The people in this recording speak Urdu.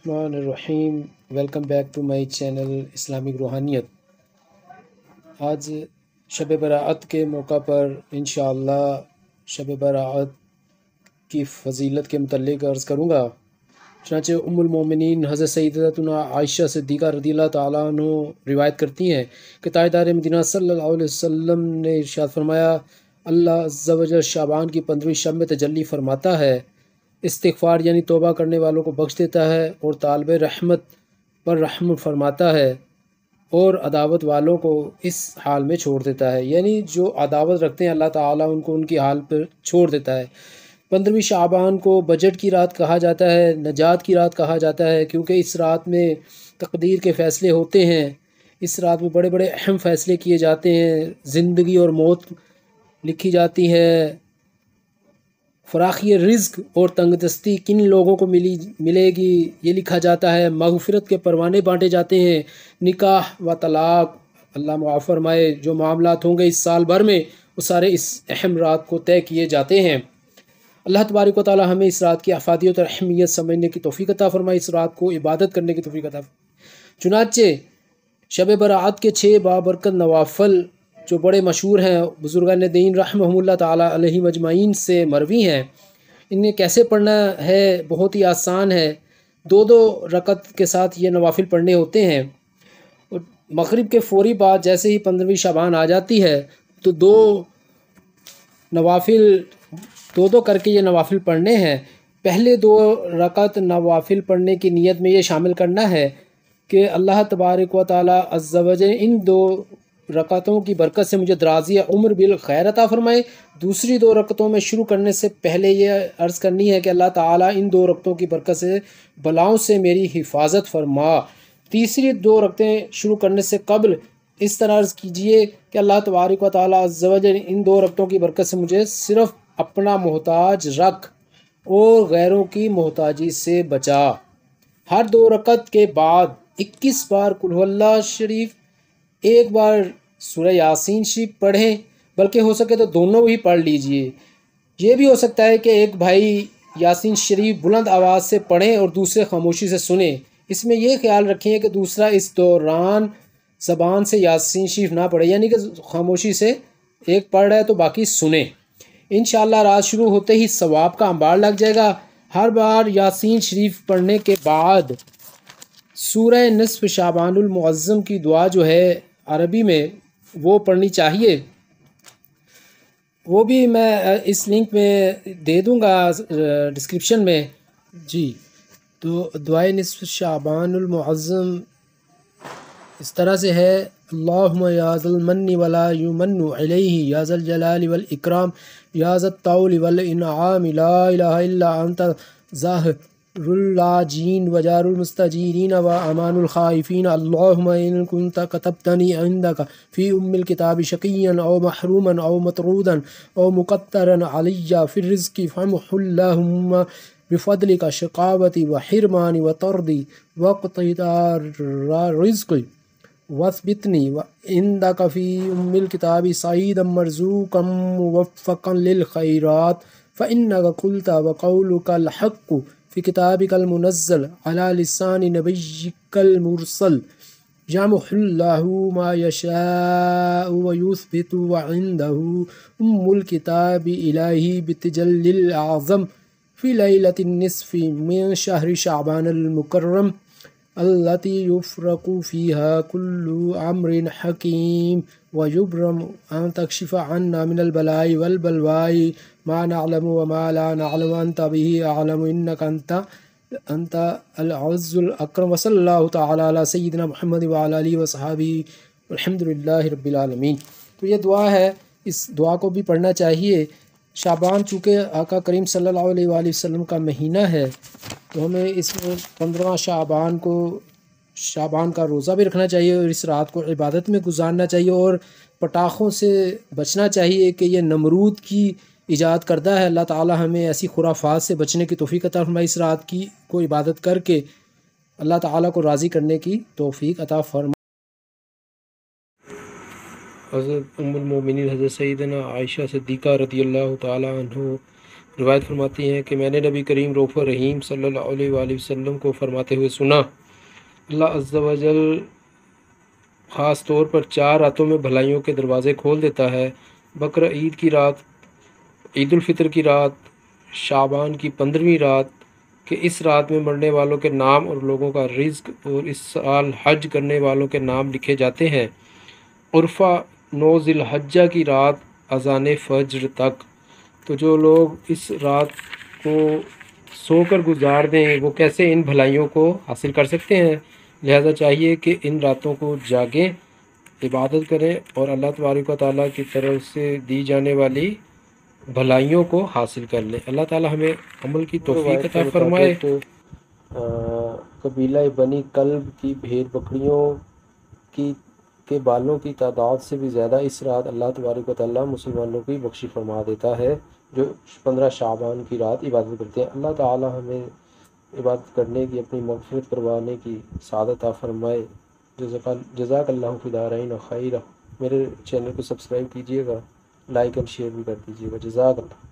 الرحمن الرحیم، welcome back to my channel Islamic روحانیت۔ آج شب براعت کے موقع پر انشاءاللہ شب براعت کی فضیلت کے متعلق عرض کروں گا۔ چنانچہ ام المومنین حضرت سیدتنا عائشہ صدیقہ رضی اللہ تعالیٰ عنہ روایت کرتی ہیں کہ تاجدار مدینہ صلی اللہ علیہ وسلم نے ارشاد فرمایا، اللہ عز و جل شعبان کی 15ویں شب میں تجلی فرماتا ہے، استغفار یعنی توبہ کرنے والوں کو بخش دیتا ہے اور طالب رحمت پر رحم فرماتا ہے اور عداوت والوں کو اس حال میں چھوڑ دیتا ہے، یعنی جو عداوت رکھتے ہیں اللہ تعالیٰ ان کو ان کی حال پر چھوڑ دیتا ہے۔ 15ویں شعبان کو بجٹ کی رات کہا جاتا ہے، نجات کی رات کہا جاتا ہے، کیونکہ اس رات میں تقدیر کے فیصلے ہوتے ہیں۔ اس رات میں بڑے بڑے اہم فیصلے کیے جاتے ہیں، زندگی اور موت لکھی جاتی ہے، فراخی رزق اور تنگ دستی کن لوگوں کو ملے گی یہ لکھا جاتا ہے، مغفرت کے پروانے بانٹے جاتے ہیں، نکاح و طلاق اللہ معاف فرمائے جو معاملات ہوں گے اس سال بھر میں وہ سارے اس اہم رات کو طے کیے جاتے ہیں۔ اللہ تبارک و تعالی ہمیں اس رات کی افادیت اور اہمیت سمجھنے کی توفیق عطا فرمائے، اس رات کو عبادت کرنے کی توفیق عطا فرمائے۔ چنانچہ شب برات کے 6 بابرکت نوافل جو بڑے مشہور ہیں، بزرگان دین رحمہم اللہ تعالی علیہ مجمعین سے مروی ہیں، انہیں کیسے پڑھنا ہے؟ بہت ہی آسان ہے، 2 رکعت کے ساتھ یہ نوافل پڑھنے ہوتے ہیں۔ مغرب کے فوری بعد جیسے ہی 15ویں شعبان آ جاتی ہے تو 2 نوافل 2 کر کے یہ نوافل پڑھنے ہیں۔ پہلے 2 رکعت نوافل پڑھنے کی نیت میں یہ شامل کرنا ہے کہ اللہ تبارک و تعالی عز و جل ان 2 رکعتوں کی برکت سے مجھے درازی عمر بالخیر عطا فرمائے۔ دوسری 2 رکعتوں میں شروع کرنے سے پہلے یہ عرض کرنی ہے کہ اللہ تعالیٰ ان 2 رکعتوں کی برکت سے بلاؤں سے میری حفاظت فرما۔ تیسری 2 رکعتیں شروع کرنے سے قبل اس طرح عرض کیجئے کہ اللہ تبارک و تعالیٰ عز و جل ان 2 رکعتوں کی برکت سے مجھے صرف اپنا محتاج رکھ اور غیروں کی محتاجی سے بچا۔ ہر 2 رکعت کے بعد 21 بار قل هو اللہ شریف، 1 بار سورہ یاسین شریف پڑھیں، بلکہ ہو سکے تو دونوں ہی پڑھ لیجئے۔ یہ بھی ہو سکتا ہے کہ ایک بھائی یاسین شریف بلند آواز سے پڑھیں اور دوسرے خاموشی سے سنیں۔ اس میں یہ خیال رکھیں کہ دوسرا اس دوران زبان سے یاسین شریف نہ پڑھے، یعنی کہ خاموشی سے ایک پڑھ رہا ہے تو باقی سنیں۔ انشاءاللہ رات شروع ہوتے ہی ثواب کا انبار لگ جائے گا۔ ہر بار یاسین شریف پڑھنے کے بعد سورہ نصف شعبان المعظم کی دعا جو ہے عربی میں وہ پڑھنی چاہیے، وہ بھی میں اس لنک میں دے دوں گا ڈسکرپشن میں۔ جی، تو دعائے نصف شعبان المعظم اس طرح سے ہے، اللہم یا ذا المن ولا یمن علیہ یا ذا الجلال والاکرام یا ذا الطول والانعام لا الہ الا انت ظاہر اللاجین وجار المستجیرین وامان الخائفین اللہم ان کنت کتبتنی عندک فی الکتاب شقیا او محروما او مطرودا او مقترا علی فی الرزق فامح اللہم بفضلک شقاوتی وحرمانی وطردی واقتدار رزقی واثبتنی عندک فی الکتاب سعیدا مرزوقا موفقا للخیرات فإنک قلت وقولک الحق فی کتابک المنزل علی لسان نبیک المرسل یمحو اللہ ما یشاء ویثبت وعنده الکتاب الہی بتجلی الاعظم فی لیلۃ النصف من شہر شعبان المکرم التي يفرق فيها كل أمر حكيم ويبرم أن تكشف عنا من البلاء والبلواء ما نعلم وما لا نعلم أنت به أعلم إنك أنت العز الأكرم وصلى الله تعالى على سيدنا محمد وعلى آله وصحبه والحمد لله رب العالمين۔ تو یہ دعا ہے، اس دعا کو بھی پڑھنا چاہیے۔ شعبان چونکہ آقا کریم صلی اللہ علیہ وآلہ وسلم کا مہینہ ہے تو ہمیں اس میں 15واں شعبان کا روزہ بھی رکھنا چاہیے اور اس رات کو عبادت میں گزارنا چاہیے، اور پٹاخوں سے بچنا چاہیے کہ یہ نمرود کی ایجاد کردہ ہے۔ اللہ تعالی ہمیں ایسی خرافات سے بچنے کی توفیق عطا فرمائے، اس رات کی کو عبادت کر کے اللہ تعالی کو راضی کرنے کی توفیق عطا فرمائے۔ حضرت ام المومنین حضرت سیدنا عائشہ صدیقہ رضی اللہ تعالی عنہ روایت فرماتی ہیں کہ میں نے نبی کریم رؤوف رحیم صلی اللہ علیہ وآلہ وسلم کو فرماتے ہوئے سنا، اللہ عز و جل خاص طور پر 4 راتوں میں بھلائیوں کے دروازے کھول دیتا ہے: بقرہ عید کی رات، عید الفطر کی رات، شعبان کی 15ویں رات، کہ اس رات میں مرنے والوں کے نام اور لوگوں کا رزق اور اس سال حج کرنے والوں کے نام لکھے جاتے ہیں، عرفہ 9 ذی الحجہ کی رات اذان فجر تک۔ تو جو لوگ اس رات کو سو کر گزار دیں وہ کیسے ان بھلائیوں کو حاصل کر سکتے ہیں؟ لہذا چاہیے کہ ان راتوں کو جاگیں، عبادت کریں اور اللہ تبارک و تعالیٰ کی طرف سے دی جانے والی بھلائیوں کو حاصل کر لیں۔ اللہ تعالیٰ ہمیں عمل کی توفیق عطا فرمائے۔ قبیلہ بنی کلب کی بھیڑ بکریوں کے بالوں کی تعداد سے بھی زیادہ اس رات اللہ تبارک و تعالیٰ مسلمانوں کی بخشی فرما دیتا ہے جو 15 شعبان کی رات عبادت کرتے ہیں۔ اللہ تعالیٰ ہمیں عبادت کرنے کی، اپنی مغفرت کروانے کی سعادت عطا فرمائے۔ جزاک اللہ فی الدارین خیرہ۔ میرے چینل کو سبسکرائب کیجیے گا، لائک اینڈ شیئر بھی کر دیجیے گا۔ جزاک اللہ۔